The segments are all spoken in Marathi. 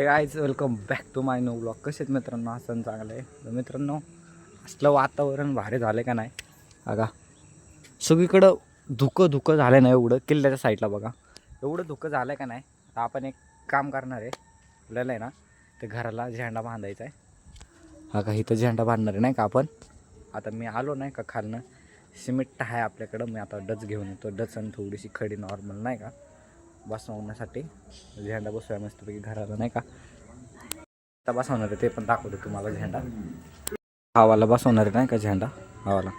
हे guys welcome back to my new blog. कसे आहेत मित्रांनो? असं चांगलं आहे तर मित्रांनो, असलं वातावरण भारी झालं का नाही बघा. सगळीकडं धुकं धुकं झालं नाही, एवढं किल्ल्याच्या साईडला बघा एवढं धुकं झालं का नाही. तर आपण एक काम करणार आहे, आपल्याला आहे ना ते घराला झेंडा बांधायचा आहे. हा का इथं झेंडा बांधणार आहे नाही का आपण. आता मी आलो नाही का खालनं, सिमेंट आहे आपल्याकडं. मी आता डच घेऊन येतो, डच आणि थोडीशी खडी नॉर्मल नाही का बसवण्यासाठी. झेंडा बसवूया मस्तपैकी घराला नाही का. आता बसवणार आहे ते पण दाखवतो तुम्हाला. झेंडा हवाला बसवणार आहे नाही का, झेंडा हवाला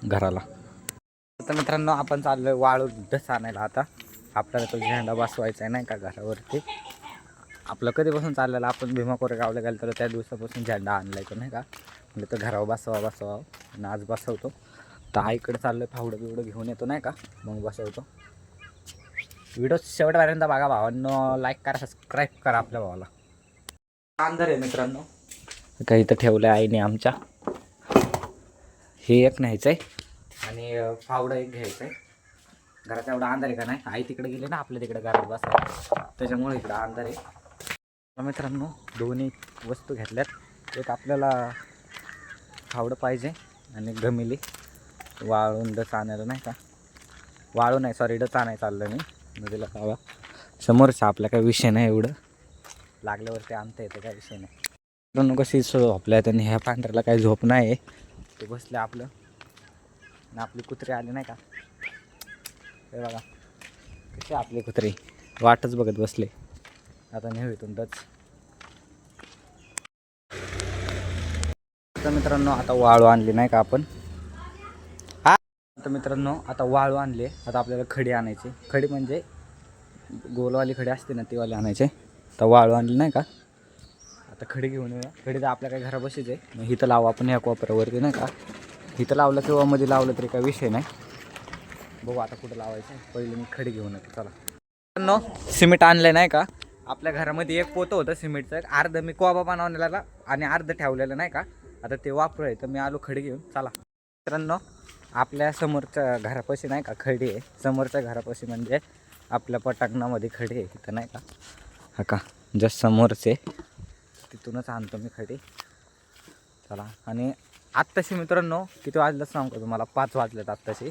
घराला. आता मित्रांनो आपण चाललोय वाळू डस आणायला. आता आपल्याला तो झेंडा बसवायचा आहे नाही का घरावरती. आपलं कधीपासून चाललेलं, आपण भीमा कोरेगावला गेलो तर त्या दिवसापासून झेंडा आणलाय तो नाही का. म्हणजे तर घरावर बसवा आणि आज बसवतो. तर आईकडे चाललोय, फावडं बिवडं घेऊन येतो नाही का, मग बसवतो. व्हिडिओ शेवटपर्यंत बघा भावांनो, लाईक करा, सबस्क्राईब करा आपल्या भावाला. अंधार आहे मित्रांनो, काही इथं ठेवलं आहे आईने आमच्या. हे एक न्यायचं आहे आणि फावडं एक घ्यायचं आहे. घरात एवढा अंधार आहे का नाही, आई तिकडे गेले ना आपल्या तिकडे घरात बसायला, त्याच्यामुळे इकडं अंधार आहे. मित्रांनो दोन्ही वस्तू घेतल्यात. एक आपल्याला फावडं पाहिजे आणि गमिली वाळून डच आणायला नाही का. वाळू नाही सॉरी, डच आणायला चाललं मी नदीला. पावा समोरचा आपला काही विषय नाही, एवढं लागल्यावरती आणता येतं, काही विषय नाही. मित्रांनो कशी झोपल्या त्यांनी, ह्या पांढऱ्याला काही झोप नाही आहे, ते बसले आपलं. आणि आपली कुत्री आली नाही का, हे बघा कशी आपली कुत्री वाटच बघत बसले. आता नेऊ इथून डच. तर मित्रांनो आता वाळू आणली नाही का आपण. आता मित्रांनो आता वाळू आणले. आता आपल्याला खडी आणायची. खडी म्हणजे गोलवाली खडी असते ना, ती वाली आणायची. तर वाळू आणली नाही का, आता खडी घेऊन येऊया. खडी तर आपल्या काही घरापाशीच आहे, मग इथं लावू आपण या कोपऱ्यावरती नाही का. इथं लावलं किंवा मध्ये लावलं तरी काही विषय नाही. बघू आता कुठं लावायचं. पहिले मी खडी घेऊन येतो चला. मित्रांनो सिमेंट आणलं नाही का. आपल्या घरामध्ये एक पोतं होतं सिमेंटचं, अर्ध मी कोबा बनवलेला आणि अर्ध ठेवलेलं नाही का. आता ते वापरू आहे, तर मी आलो खडी घेऊन चला. मित्रांनो आपल्या समोरच्या घरापाशी नाही का खडी आहे. समोरच्या घरापाशी म्हणजे आपल्या पटांगणामध्ये खडी आहे तिथं नाही का. हा का जस्ट समोरचे, तिथूनच आणतो मी खडी चला. आणि आत्ताशी मित्रांनो किती वाजलं सांगतो तुम्हाला, 5 वाजलेत आत्ताशी.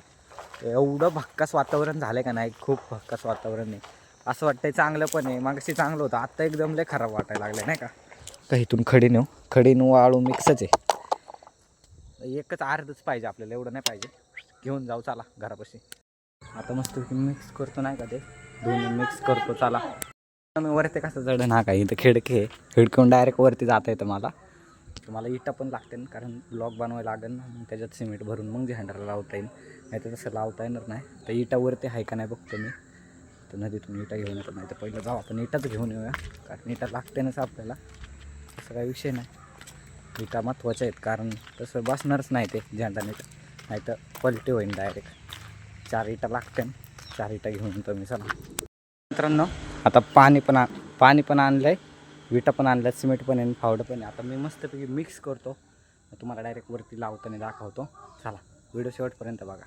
एवढं भक्कास वातावरण झालं का नाही, खूप भक्कास वातावरण आहे. असं वाटतंय चांगलं पण आहे, मागाशी चांगलं होतं, आत्ता एकदम लय खराब वाटायला लागलं नाही का. तर इथून खडी नेऊ वाळू मिक्सच आहे. एकच अर्धच पाहिजे आपल्याला, एवढं नाही पाहिजे. घेऊन जाऊ चला घरापाशी. आता मस्त मिक्स करतो नाही का, ते दोन्ही मिक्स करतो चला. मी वरती कसं चढ ना काय, इथं खिडकी आहे, खिडकीहून डायरेक्ट वरती जाता येतं मला. तुम्हाला इटा पण लागते ना, कारण ब्लॉक बनवायला लागेल ना, मग त्याच्यात सिमेंट भरून मग झेंडाला लावता येईल. नाही तर तसं लावता येणार नाही. तर इटावरती आहे का नाही बघतो मी. तर नदीतून इटा घेऊन येतो, नाही तर पहिलं जाऊ आपण इटाच घेऊन येऊया, कारण इटा लागते नाच आपल्याला. असं काही विषय नाही, इटा महत्त्वाच्या आहेत, कारण तसं बसणारच नाही ते झेंडा नीट, नाही तर पलटी होईन डायरेक्ट. 4 इटा लागते, 4 इटा घेऊन येतो मी चला. मित्रांनो आता पाणी पण आणलं आहे, विटा पण आणल्या, सिमेंट पण आहे, फावडं पण आहे. आता मी मस्तपैकी मिक्स करतो, तुम्हाला डायरेक्ट वरती लावताना दाखवतो चला. व्हिडिओ शेवटपर्यंत बघा.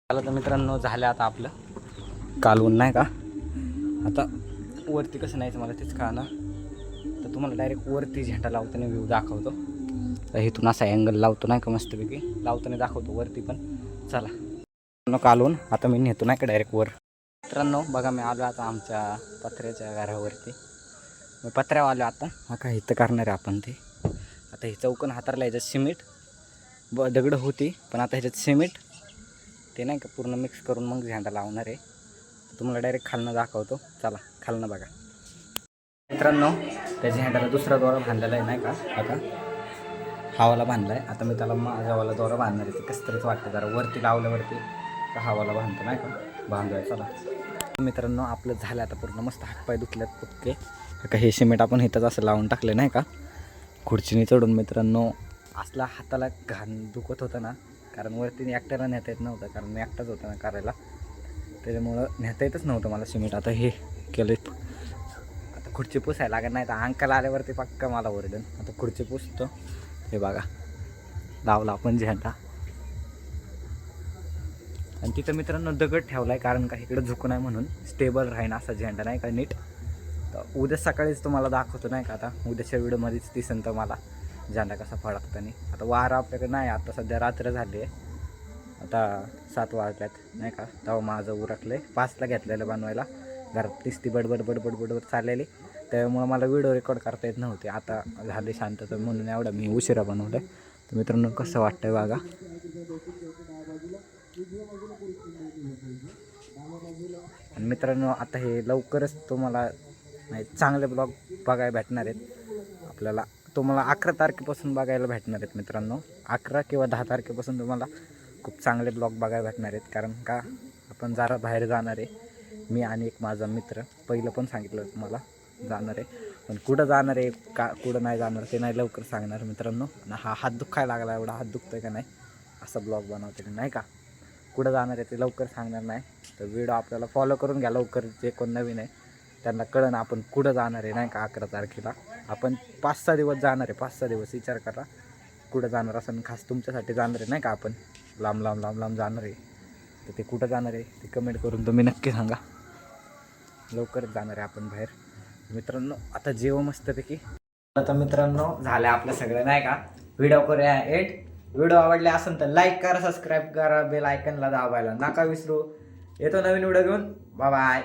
चला तर मित्रांनो झालं आता आपलं कालवून नाही का. आता वरती कसं नाहीचं मला तेच कळणार. तर तुम्हाला डायरेक्ट वरती झेंडा लावताना व्ह्यू दाखवतो. तर इथून असा अँगल लावतो नाही का, मस्तपैकी लावताना दाखवतो वरती पण चला. कालवून आता मी नेतो नाही का डायरेक्ट वर. मित्रांनो बघा मी आलो आता आमच्या पत्र्याच्या घरावरती. मी पत्र्यावर आलो आता. हा काय इथं करणार आहे आपण ते. आता हे चौकन हातारला ह्याच्यात सिमेंट दगडं होती, पण आता ह्याच्यात सिमेंट ते नाही का पूर्ण मिक्स करून मग झेंडा लावणार आहे. तुम्हाला डायरेक्ट खालनं दाखवतो चला, खालनं बघा. मित्रांनो त्या झेंड्याला दुसरा दोरा बांधलेला आहे नाही का, आता हवाला बांधला आहे. आता मी त्याला माझ्यावाला दोरा बांधणार आहे. ते कसं तरीच वाटतं जरा वरती लावल्यावरती हवाला बांधतो नाही का, बांधूया चला. मित्रांनो आपलं झालं आता पूर्ण, मस्त हातपाय दुखल्यात पक्के. का हे सिमेंट आपण इथंच असं लावून टाकलं नाही का खुर्चीने चढून. मित्रांनो असला हाताला घाण दुखत होतं ना, कारण वरती एकट्याला नेता येत नव्हतं, कारण मी एकटाच होता ना करायला, त्याच्यामुळं नेता येतच नव्हतं मला सिमेंट. आता हे केलं, आता खुर्ची पुसायला लागत नाही तर अंकल आल्यावरती पक्का मला ओरडन. आता खुर्ची पुसतो. हे बघा लावला आपण झेंडा आणि तिथं मित्रांनो दगड ठेवला आहे कारण का इकडं झुकू नाही म्हणून स्टेबल राहीन असा झेंडा नाही का नीट. तर उद्या सकाळीच तुम्हाला दाखवतो नाही का. आता उद्याच्या व्हिडिओमध्येच दिसेन तर मला झेंडा कसा फडकताना. आता वारा आपल्याकडे नाही आता सध्या रात्र झाली आहे. आता 7 वाजल्यात नाही का. तेव्हा माझं उरकलं आहे 5ला घेतलेलं बनवायला. घरात ती बडबड चाललेली त्यामुळं मला व्हिडिओ रेकॉर्ड करता येत नव्हते. आता झाले शांतता म्हणून एवढा मी उशिरा बनवलं आहे. तर मित्रांनो कसं वाटतंय बघा. आणि मित्रांनो आता हे लवकरच तुम्हाला चांगले ब्लॉग बघायला भेटणार आहेत आपल्याला. तुम्हाला 11 तारखेपासून बघायला भेटणार आहेत मित्रांनो. 11 किंवा 10 तारखेपासून तुम्हाला खूप चांगले ब्लॉग बघायला भेटणार आहेत. कारण का आपण जरा बाहेर जाणार आहे मी आणि एक माझा मित्र. पहिलं पण सांगितलं तुम्हाला जाणार आहे पण कुठं जाणार आहे का कुठं नाही जाणार ते नाही लवकर सांगणार मित्रांनो. हा हात दुखायला लागला एवढा हात दुखतोय का नाही असा ब्लॉग बनवते नाही का. कुठं जाणार आहे ते लवकर सांगणार नाही. तर व्हिडिओ आपल्याला फॉलो करून घ्या लवकर. जे कोण नवीन आहे त्यांना कळलं आपण कुठं जाणार आहे नाही का. 11 तारखेला आपण 5-6 दिवस जाणार आहे. 5-6 दिवस विचार करा कुठं जाणार असं खास तुमच्यासाठी जाणार आहे नाही का. आपण लांब जाणार आहे तर ते कुठं जाणार आहे ते कमेंट करून तुम्ही नक्की सांगा. लवकरच जाणार आहे आपण बाहेर मित्रांनो. आता जेव मस्तपैकी. आता मित्रांनो झालं आपलं सगळं नाही का. व्हिडिओ करूया एंड. व्हिडिओ आवडले असेल तर लाईक करा सबस्क्राईब करा बेल आयकनला दाबायला नका विसरू. येतो नवीन व्हिडिओ घेऊन. Bye bye.